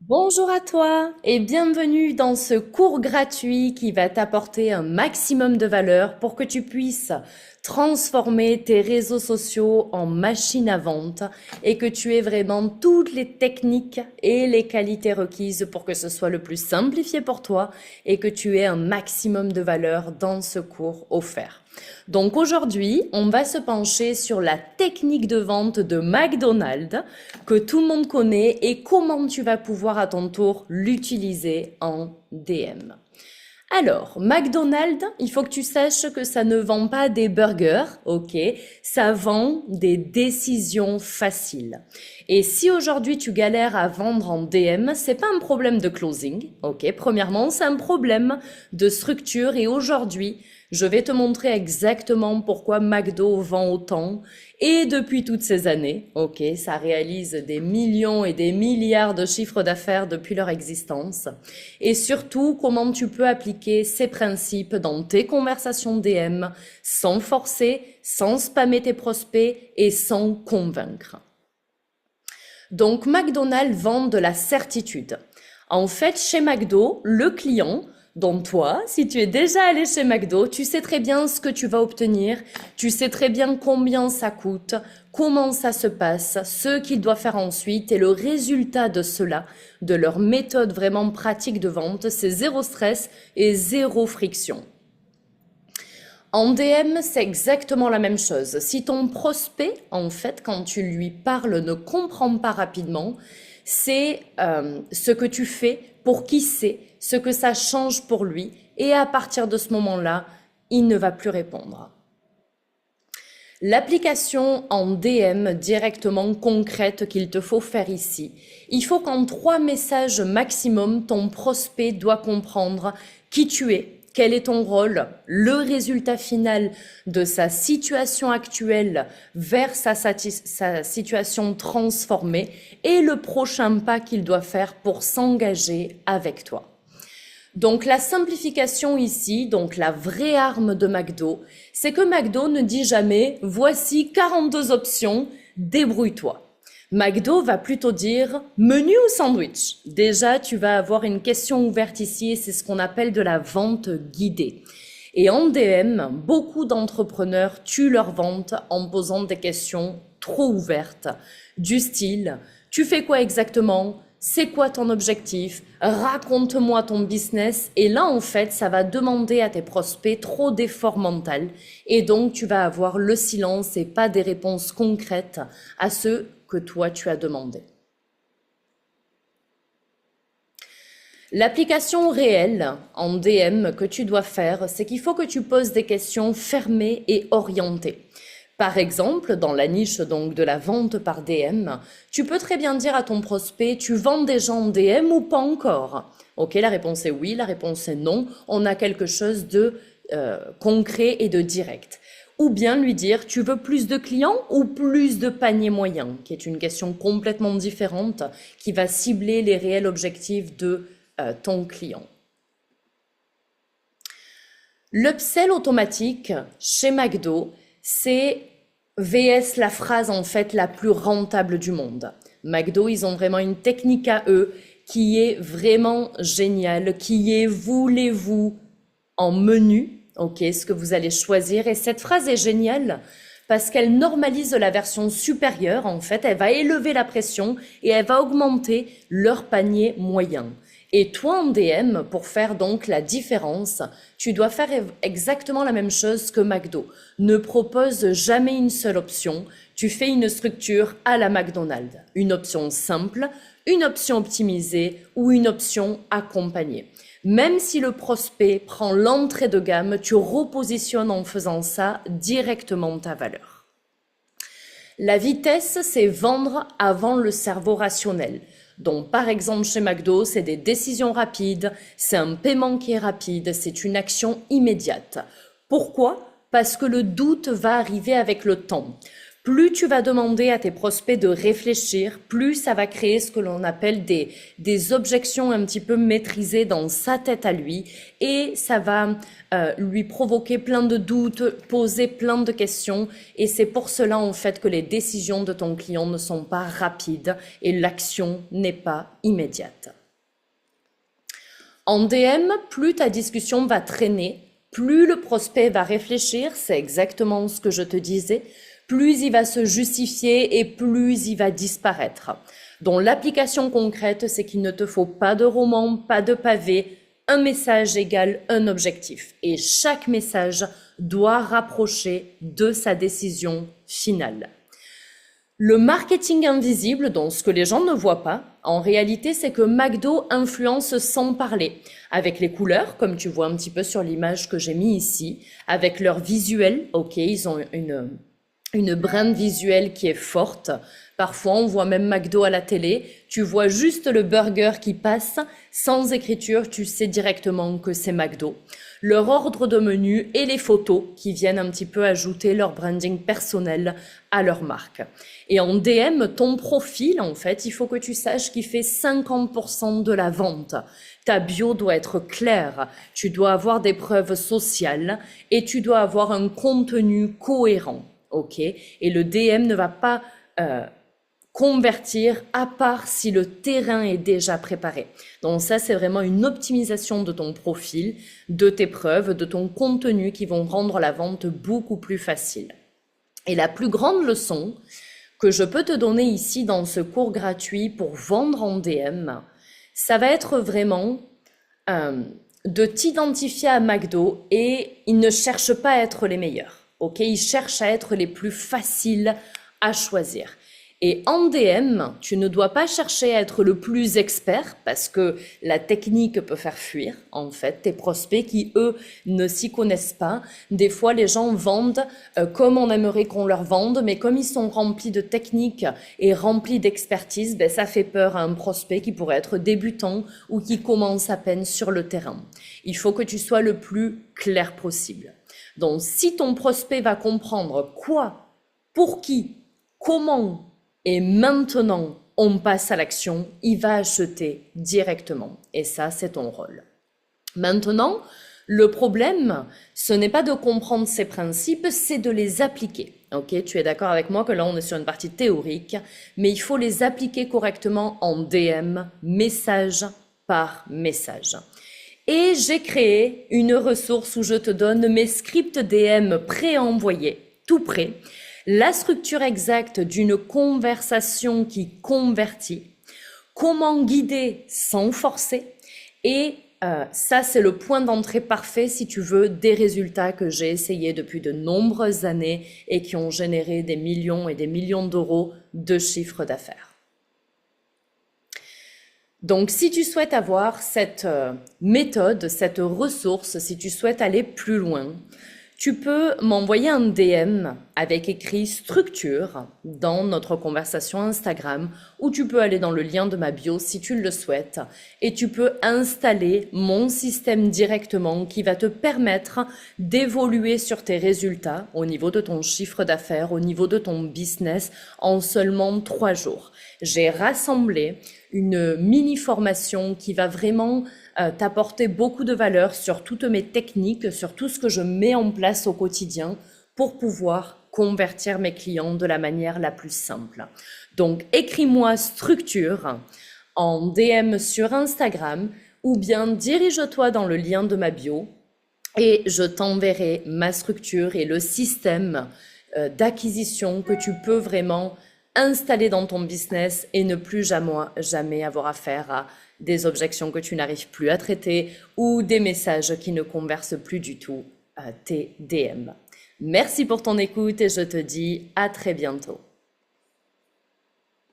Bonjour à toi et bienvenue dans ce cours gratuit qui va t'apporter un maximum de valeur pour que tu puisses transformer tes réseaux sociaux en machine à vente et que tu aies vraiment toutes les techniques et les qualités requises pour que ce soit le plus simplifié pour toi et que tu aies un maximum de valeur dans ce cours offert. Donc aujourd'hui, on va se pencher sur la technique de vente de McDonald's que tout le monde connaît et comment tu vas pouvoir à ton tour l'utiliser en DM. Alors, McDonald's, il faut que tu saches que ça ne vend pas des burgers, ok? Ça vend des décisions faciles. Et si aujourd'hui tu galères à vendre en DM, c'est pas un problème de closing, ok? Premièrement, c'est un problème de structure et aujourd'hui, je vais te montrer exactement pourquoi McDo vend autant et depuis toutes ces années, ok, ça réalise des millions et des milliards de chiffres d'affaires depuis leur existence. Et surtout, comment tu peux appliquer ces principes dans tes conversations DM sans forcer, sans spammer tes prospects et sans convaincre. Donc, McDonald's vend de la certitude. En fait, chez McDo, le client, donc toi, si tu es déjà allé chez McDo, tu sais très bien ce que tu vas obtenir, tu sais très bien combien ça coûte, comment ça se passe, ce qu'il doit faire ensuite et le résultat de cela, de leur méthode vraiment pratique de vente, c'est zéro stress et zéro friction. En DM, c'est exactement la même chose. Si ton prospect, en fait, quand tu lui parles, ne comprend pas rapidement, c'est ce que tu fais pour qui c'est, ce que ça change pour lui, et à partir de ce moment-là, il ne va plus répondre. L'application en DM directement concrète qu'il te faut faire ici, il faut qu'en 3 messages maximum, ton prospect doit comprendre qui tu es, quel est ton rôle, le résultat final de sa situation actuelle vers sa situation transformée et le prochain pas qu'il doit faire pour s'engager avec toi. Donc la simplification ici, donc la vraie arme de McDo, c'est que McDo ne dit jamais voici 42 options, débrouille-toi. McDo va plutôt dire menu ou sandwich. Déjà, tu vas avoir une question ouverte ici et c'est ce qu'on appelle de la vente guidée. Et en DM, beaucoup d'entrepreneurs tuent leur vente en posant des questions trop ouvertes, du style tu fais quoi exactement? C'est quoi ton objectif? Raconte-moi ton business. Et là, en fait, ça va demander à tes prospects trop d'efforts mentaux. Et donc, tu vas avoir le silence et pas des réponses concrètes à ce que toi, tu as demandé. L'application réelle en DM que tu dois faire, c'est qu'il faut que tu poses des questions fermées et orientées. Par exemple, dans la niche donc de la vente par DM, tu peux très bien dire à ton prospect, tu vends déjà en DM ou pas encore? Ok, la réponse est oui, la réponse est non. On a quelque chose de concret et de direct. Ou bien lui dire, tu veux plus de clients ou plus de paniers moyens, qui est une question complètement différente, qui va cibler les réels objectifs de ton client. L'upsell automatique chez McDo, c'est VS la phrase en fait la plus rentable du monde. McDo, ils ont vraiment une technique à eux qui est vraiment géniale, qui est voulez-vous en menu, ok, ce que vous allez choisir. Et cette phrase est géniale parce qu'elle normalise la version supérieure, en fait, elle va élever la pression et elle va augmenter leur panier moyen. Et toi, en DM, pour faire donc la différence, tu dois faire exactement la même chose que McDo. Ne propose jamais une seule option. Tu fais une structure à la McDonald's. Une option simple, une option optimisée ou une option accompagnée. Même si le prospect prend l'entrée de gamme, tu repositionnes en faisant ça directement ta valeur. La vitesse, c'est vendre avant le cerveau rationnel. Donc, par exemple, chez McDo, c'est des décisions rapides, c'est un paiement qui est rapide, c'est une action immédiate. Pourquoi? Parce que le doute va arriver avec le temps. Plus tu vas demander à tes prospects de réfléchir, plus ça va créer ce que l'on appelle des objections un petit peu maîtrisées dans sa tête à lui et ça va lui provoquer plein de doutes, poser plein de questions et c'est pour cela en fait que les décisions de ton client ne sont pas rapides et l'action n'est pas immédiate. En DM, plus ta discussion va traîner, plus le prospect va réfléchir, c'est exactement ce que je te disais, plus il va se justifier et plus il va disparaître. Donc l'application concrète, c'est qu'il ne te faut pas de roman, pas de pavé, un message égale un objectif. Et chaque message doit rapprocher de sa décision finale. Le marketing invisible, donc ce que les gens ne voient pas, en réalité, c'est que McDo influence sans parler, avec les couleurs, comme tu vois un petit peu sur l'image que j'ai mis ici, avec leur visuel, ok, ils ont une brand visuelle qui est forte. Parfois, on voit même McDo à la télé. Tu vois juste le burger qui passe, sans écriture, tu sais directement que c'est McDo. Leur ordre de menu et les photos qui viennent un petit peu ajouter leur branding personnel à leur marque. Et en DM, ton profil, en fait, il faut que tu saches qu'il fait 50% de la vente. Ta bio doit être claire, tu dois avoir des preuves sociales et tu dois avoir un contenu cohérent. Ok, et le DM ne va pas convertir à part si le terrain est déjà préparé. Donc ça, c'est vraiment une optimisation de ton profil, de tes preuves, de ton contenu qui vont rendre la vente beaucoup plus facile. Et la plus grande leçon que je peux te donner ici dans ce cours gratuit pour vendre en DM, ça va être vraiment de t'identifier à McDo et ils ne cherchent pas à être les meilleurs. Ok, ils cherchent à être les plus faciles à choisir. Et en DM, tu ne dois pas chercher à être le plus expert parce que la technique peut faire fuir, en fait, tes prospects qui, eux, ne s'y connaissent pas. Des fois, les gens vendent comme on aimerait qu'on leur vende, mais comme ils sont remplis de techniques et remplis d'expertise, ben, ça fait peur à un prospect qui pourrait être débutant ou qui commence à peine sur le terrain. Il faut que tu sois le plus clair possible. Donc, si ton prospect va comprendre quoi, pour qui, comment et maintenant on passe à l'action, il va acheter directement. Et ça, c'est ton rôle. Maintenant, le problème, ce n'est pas de comprendre ces principes, c'est de les appliquer. Ok, tu es d'accord avec moi que là, on est sur une partie théorique, mais il faut les appliquer correctement en DM, message par message. Et j'ai créé une ressource où je te donne mes scripts DM pré-envoyés, tout prêt, la structure exacte d'une conversation qui convertit, comment guider sans forcer, et ça c'est le point d'entrée parfait si tu veux des résultats que j'ai essayés depuis de nombreuses années et qui ont généré des millions et des millions d'euros de chiffre d'affaires. Donc, si tu souhaites avoir cette méthode, cette ressource, si tu souhaites aller plus loin, tu peux m'envoyer un DM avec écrit structure dans notre conversation Instagram ou tu peux aller dans le lien de ma bio si tu le souhaites et tu peux installer mon système directement qui va te permettre d'évoluer sur tes résultats au niveau de ton chiffre d'affaires, au niveau de ton business en seulement 3 jours. J'ai rassemblé une mini-formation qui va vraiment t'apporter beaucoup de valeur sur toutes mes techniques, sur tout ce que je mets en place au quotidien pour pouvoir convertir mes clients de la manière la plus simple. Donc, écris-moi structure en DM sur Instagram ou bien dirige-toi dans le lien de ma bio et je t'enverrai ma structure et le système d'acquisition que tu peux vraiment installer dans ton business et ne plus jamais avoir affaire à des objections que tu n'arrives plus à traiter ou des messages qui ne conversent plus du tout tes DM. Merci pour ton écoute et je te dis à très bientôt.